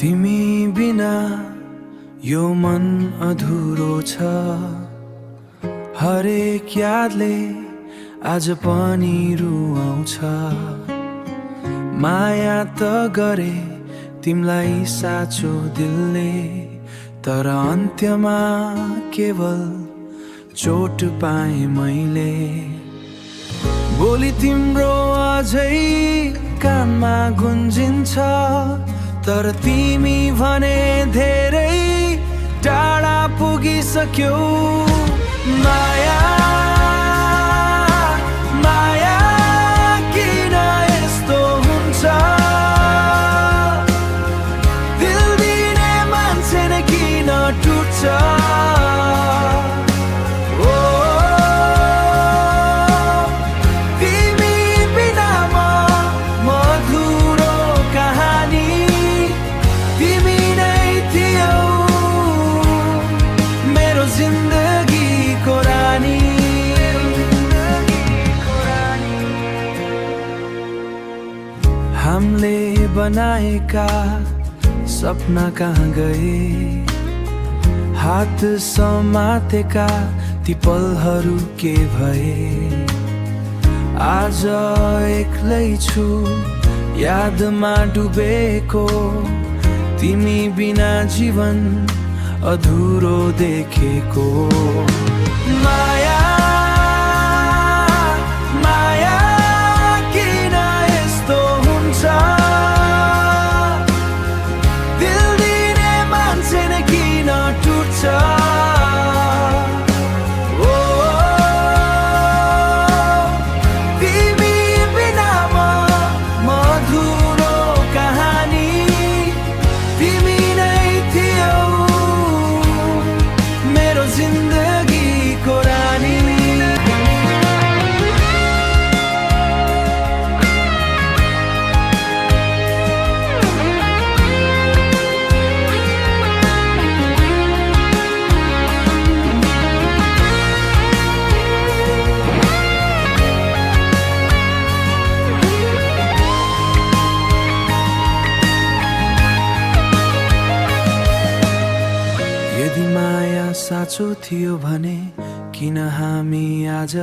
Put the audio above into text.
तिमी बिना यो मन अधुरो छ। हरेक यादले आज पनि रुवाउँछ। माया त गरे तिमलाई साँचो दिलले, तर अन्त्यमा केवल चोट पाएँ मैले। बोली तिम्रो अझै कानमा गुन्जिन्छ, तर तिमी भने धेरै टाढा पुगिसक्यौ। माया माया किन यस्तो हुन्छ? दिल दिने मान्छे नै किन टुट्छ? हामीले बनाएका सपना कहाँ गए? हात समातेका ती पलहरू के भए? आज एक्लै छु यादमा डुबेको, तिमी बिना जीवन अधुरो देखेको। माया साँचो थियो भने किन हामी आज